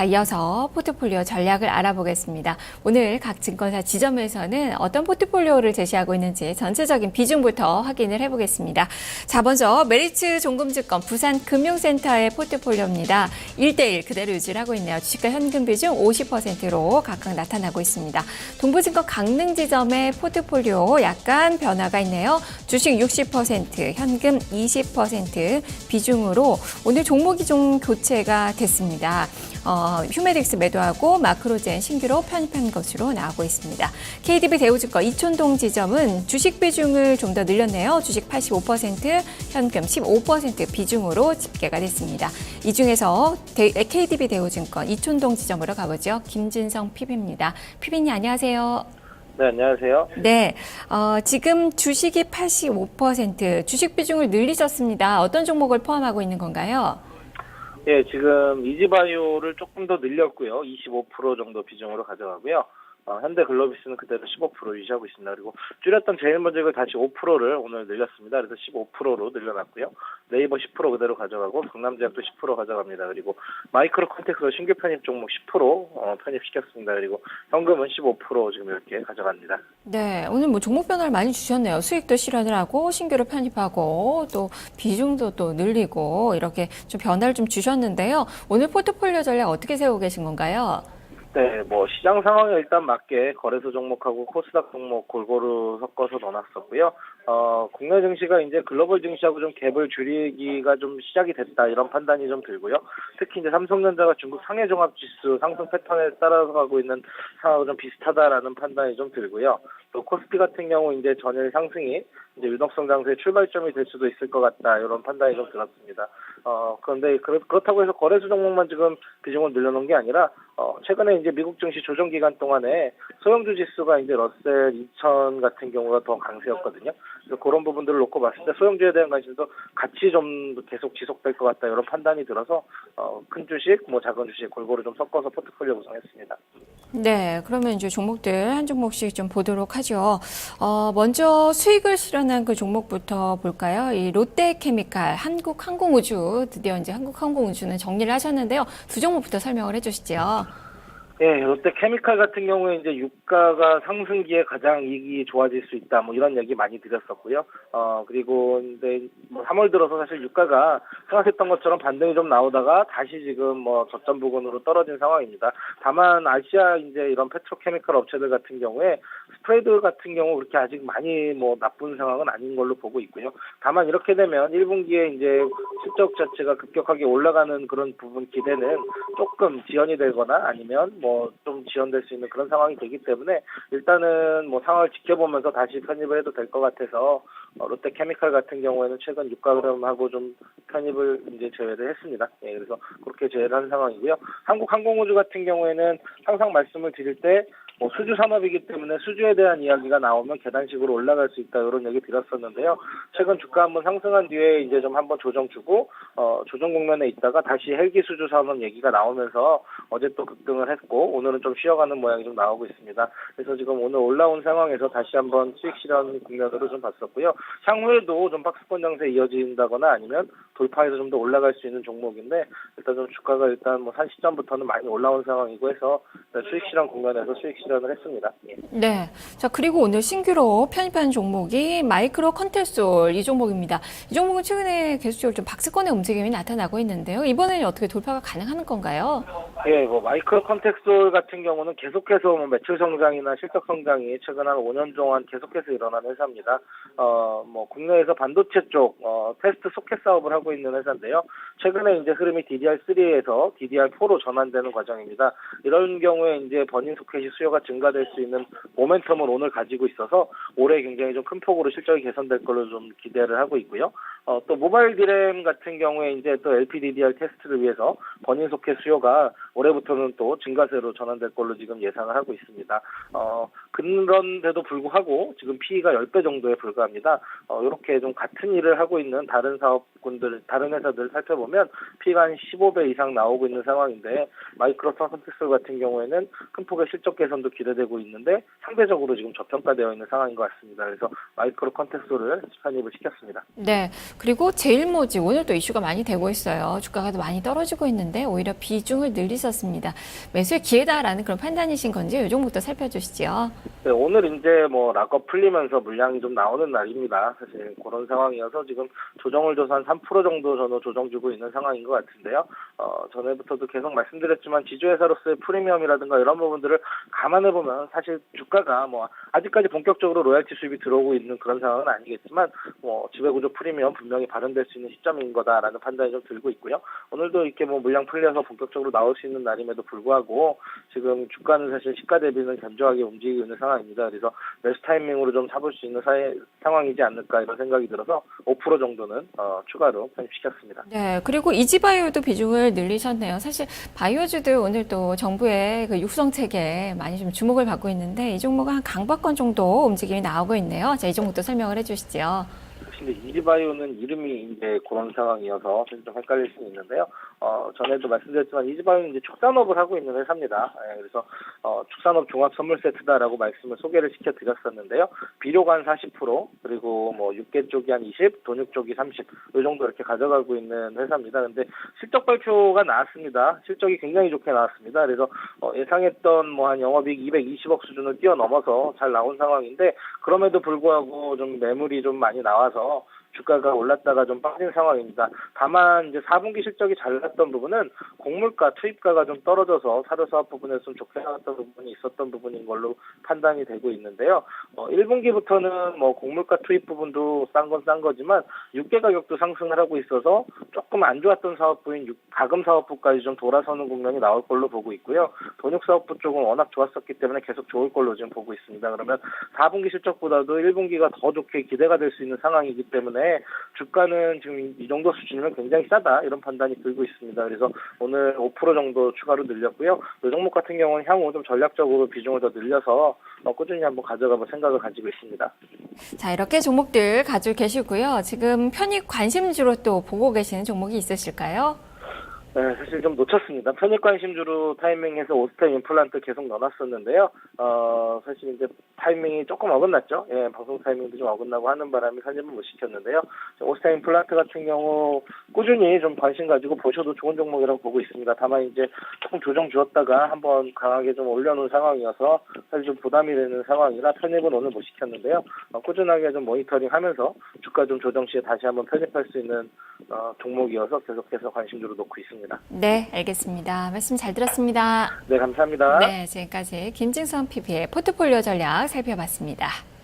이어서 포트폴리오 전략을 알아보겠습니다. 오늘 각 증권사 지점에서는 어떤 포트폴리오를 제시하고 있는지 전체적인 비중부터 확인을 해보겠습니다. 자, 먼저 메리츠 종금증권 부산금융센터의 포트폴리오입니다. 1대1 그대로 유지를 하고 있네요. 주식과 현금 비중 50%로 각각 나타나고 있습니다. 동부증권 강릉지점의 포트폴리오 약간 변화가 있네요. 주식 60%, 현금 20% 비중으로 오늘 종목이 좀 교체가 됐습니다. 휴메딕스 매도하고 마크로젠 신규로 편입한 것으로 나오고 있습니다. KDB 대우증권 이촌동 지점은 주식 비중을 좀 더 늘렸네요. 주식 85%, 현금 15% 비중으로 집계가 됐습니다. 이 중에서 KDB 대우증권 이촌동 지점으로 가보죠. 김진성 PB입니다. PB님 안녕하세요. 네, 안녕하세요. 네, 지금 주식이 85%, 주식 비중을 늘리셨습니다. 어떤 종목을 포함하고 있는 건가요? 예, 지금 이지바이오를 조금 더 늘렸고요. 25% 정도 비중으로 가져가고요. 현대글로비스는 그대로 15% 유지하고 있습니다. 그리고 줄였던 제일모직을 다시 5%를 오늘 늘렸습니다. 그래서 15%로 늘려놨고요. 네이버 10% 그대로 가져가고 강남제약도 10% 가져갑니다. 그리고 마이크로 컨택트로 신규 편입 종목 10% 편입시켰습니다. 그리고 현금은 15% 지금 이렇게 가져갑니다. 네, 오늘 뭐 종목 변화를 많이 주셨네요. 수익도 실현을 하고 신규를 편입하고 또 비중도 또 늘리고 이렇게 좀 변화를 좀 주셨는데요. 오늘 포트폴리오 전략 어떻게 세우고 계신 건가요? 네, 뭐 시장 상황에 일단 맞게 거래소 종목하고 코스닥 종목 골고루 섞어서 넣어놨었고요. 국내 증시가 이제 글로벌 증시하고 좀 갭을 줄이기가 좀 시작이 됐다 이런 판단이 좀 들고요. 특히 이제 삼성전자가 중국 상해종합지수 상승 패턴에 따라서 가고 있는 상황하고 좀 비슷하다라는 판단이 좀 들고요. 또 코스피 같은 경우 이제 전일 상승이 이제 유동성 장세의 출발점이 될 수도 있을 것 같다 이런 판단이 좀 들었습니다. 그런데 그렇다고 해서 거래소 종목만 지금 비중을 늘려놓은 게 아니라 최근에 이제 미국 증시 조정 기간 동안에 소형주 지수가 이제 러셀 2000 같은 경우가 더 강세였거든요. 그래서 그런 부분들을 놓고 봤을 때 소형주에 대한 관심도 같이 좀 계속 지속될 것 같다 이런 판단이 들어서 큰 주식, 뭐 작은 주식 골고루 좀 섞어서 포트폴리오 구성했습니다. 네, 그러면 이제 종목들 한 종목씩 좀 보도록 하죠. 먼저 수익을 실현한 그 종목부터 볼까요? 이 롯데케미칼, 한국항공우주, 드디어 이제 한국항공우주는 정리를 하셨는데요. 두 종목부터 설명을 해주시죠. 예, 롯데케미칼 같은 경우에 이제 유가가 상승기에 가장 이익이 좋아질 수 있다, 뭐 이런 얘기 많이 드렸었고요. 그리고 근데 뭐 3월 들어서 사실 유가가 생각했던 것처럼 반등이 좀 나오다가 다시 지금 뭐 저점 부근으로 떨어진 상황입니다. 다만 아시아 이제 이런 페트로케미칼 업체들 같은 경우에 스프레드 같은 경우 그렇게 아직 많이 뭐 나쁜 상황은 아닌 걸로 보고 있고요. 다만 이렇게 되면 1분기에 이제 실적 자체가 급격하게 올라가는 그런 부분 기대는 조금 지연이 되거나 아니면 뭐 좀 지연될 수 있는 그런 상황이 되기 때문에 일단은 뭐 상황을 지켜보면서 다시 편입을 해도 될 것 같아서 롯데케미칼 같은 경우에는 최근 유가 흐름하고 좀 편입을 이제 제외를 했습니다. 예, 그래서 그렇게 제외를 한 상황이고요. 한국항공우주 같은 경우에는 항상 말씀을 드릴 때 뭐 수주 산업이기 때문에 수주에 대한 이야기가 나오면 계단식으로 올라갈 수 있다 이런 얘기 드렸었는데요. 최근 주가 한번 상승한 뒤에 이제 좀 한번 조정 주고 조정 국면에 있다가 다시 헬기 수주 산업 얘기가 나오면서 어제 또 급등을 했고 오늘은 좀 쉬어가는 모양이 좀 나오고 있습니다. 그래서 지금 오늘 올라온 상황에서 다시 한번 수익 실현 국면으로 좀 봤었고요. 향후에도 좀 박스권 장세 이어진다거나 아니면 돌파해서 좀 더 올라갈 수 있는 종목인데 일단 좀 주가가 일단 뭐 산 시점부터는 많이 올라온 상황이고 해서 수익 실현 국면에서 수익 실현을 했습니다. 예. 네. 자, 그리고 오늘 신규로 편입한 종목이 마이크로 컨테솔 이 종목입니다. 이 종목은 최근에 계속적으로 좀 박스권의 움직임이 나타나고 있는데요. 이번에는 어떻게 돌파가 가능한 건가요? 예, 뭐 마이크로 컨텍솔 같은 경우는 계속해서 뭐 매출 성장이나 실적 성장이 최근 한 5년 동안 계속해서 일어난 회사입니다. 뭐 국내에서 반도체 쪽 테스트 소켓 사업을 하고 있는 회사인데요. 최근에 이제 흐름이 DDR3에서 DDR4로 전환되는 과정입니다. 이런 경우에 이제 버닝 소켓이 수요가 증가될 수 있는 모멘텀을 오늘 가지고 있어서 올해 굉장히 좀 큰 폭으로 실적이 개선될 걸로 좀 기대를 하고 있고요. 또 모바일 디램 같은 경우에 이제 또 LPDDR 테스트를 위해서 버닝 소켓 수요가 올해부터는 또 증가세로 전환될 걸로 지금 예상을 하고 있습니다. 그런데도 불구하고 지금 PE가 10배 정도에 불과합니다. 이렇게 좀 같은 일을 하고 있는 다른 사업군들, 다른 회사들 살펴보면 PE가 한 15배 이상 나오고 있는 상황인데 마이크로 컨텍솔 같은 경우에는 큰 폭의 실적 개선도 기대되고 있는데 상대적으로 지금 저평가되어 있는 상황인 것 같습니다. 그래서 마이크로 컨텍솔을 편입을 시켰습니다. 네. 그리고 제일모직 오늘 또 이슈가 많이 되고 있어요. 주가가 많이 떨어지고 있는데 오히려 비중을 늘리셨 있었습니다. 매수의 기회다라는 그런 판단이신 건지 이 종목도 살펴주시죠. 네, 오늘 이제 뭐 락업 풀리면서 물량이 좀 나오는 날입니다. 사실 그런 상황이어서 지금 조정을 줘서 한 3% 정도 저는 조정 주고 있는 상황인 것 같은데요. 전에부터도 계속 말씀드렸지만 지주회사로서의 프리미엄이라든가 이런 부분들을 감안해 보면 사실 주가가 뭐 아직까지 본격적으로 로얄티 수입이 들어오고 있는 그런 상황은 아니겠지만 뭐 지배구조 프리미엄 분명히 발현될 수 있는 시점인 거다라는 판단이 좀 들고 있고요. 오늘도 이렇게 뭐 물량 풀려서 본격적으로 나올 수 있는 날임에도 불구하고 지금 주가는 사실 시가 대비는 견조하게 움직이고 있는 상황입니다. 그래서 매수 타이밍으로 좀 잡을 수 있는 상황이지 않을까 이런 생각이 들어서 5% 정도는 추가로 편입시켰습니다. 네, 그리고 이지바이오도 비중을 늘리셨네요. 사실 바이오주도 오늘 또 정부의 그 육성 체계에 많이 좀 주목을 받고 있는데 이 종목은 한 강박권 정도 움직임이 나오고 있네요. 자, 이 종목도 설명을 해주시죠. 근데 이지바이오는 이름이 이제 그런 상황이어서 좀 헷갈릴 수 있는데요. 전에도 말씀드렸지만 이지바이오는 이제 축산업을 하고 있는 회사입니다. 그래서 축산업 종합 선물 세트다라고 말씀을 소개를 시켜드렸었는데요. 비료가 한 40%, 그리고 뭐 육계 쪽이 한 20, 돈육 쪽이 30, 이 정도 이렇게 가져가고 있는 회사입니다. 근데 실적 발표가 나왔습니다. 실적이 굉장히 좋게 나왔습니다. 그래서 예상했던 뭐 한 영업이익 220억 수준을 뛰어넘어서 잘 나온 상황인데 그럼에도 불구하고 좀 매물이 좀 많이 나와서 주가가 올랐다가 좀 빠진 상황입니다. 다만 이제 4분기 실적이 잘 났던 부분은 곡물가, 투입가가 좀 떨어져서 사료사업 부분에서 좀 좋게 나왔던 부분이 있었던 부분인 걸로 판단이 되고 있는데요. 1분기부터는 뭐 곡물가 투입 부분도 싼 건 싼 거지만 육계 가격도 상승을 하고 있어서 조금 안 좋았던 사업부인 가금 사업부까지 좀 돌아서는 국면이 나올 걸로 보고 있고요. 돈육 사업부 쪽은 워낙 좋았었기 때문에 계속 좋을 걸로 지금 보고 있습니다. 그러면 4분기 실적보다도 1분기가 더 좋게 기대가 될 수 있는 상황이기 때문에 주가는 지금 이 정도 수준이면 굉장히 싸다 이런 판단이 들고 있습니다. 그래서 오늘 5% 정도 추가로 늘렸고요. 이 종목 같은 경우는 향후 좀 전략적으로 비중을 더 늘려서 꾸준히 한번 가져가 볼 생각을 가지고 있습니다. 자, 이렇게 종목들 가지고 계시고요. 지금 편입 관심주로 또 보고 계시는 종목이 있으실까요? 네, 사실 좀 놓쳤습니다. 편입 관심주로 타이밍해서 오스템 임플란트 계속 넣어놨었는데요. 사실 이제 타이밍이 조금 어긋났죠. 예, 방송 타이밍도 좀 어긋나고 하는 바람에 사진을 못 시켰는데요. 오스템 임플란트 같은 경우 꾸준히 좀 관심 가지고 보셔도 좋은 종목이라고 보고 있습니다. 다만 이제 조금 조정 주었다가 한번 강하게 좀 올려놓은 상황이어서 사실 좀 부담이 되는 상황이라 편입은 오늘 못 시켰는데요. 꾸준하게 좀 모니터링하면서 주가 좀 조정 시에 다시 한번 편입할 수 있는 종목이어서 계속해서 관심주로 놓고 있습니다. 네, 알겠습니다. 말씀 잘 들었습니다. 네, 감사합니다. 네, 지금까지 김진선 PB의 포트폴리오 전략 살펴봤습니다.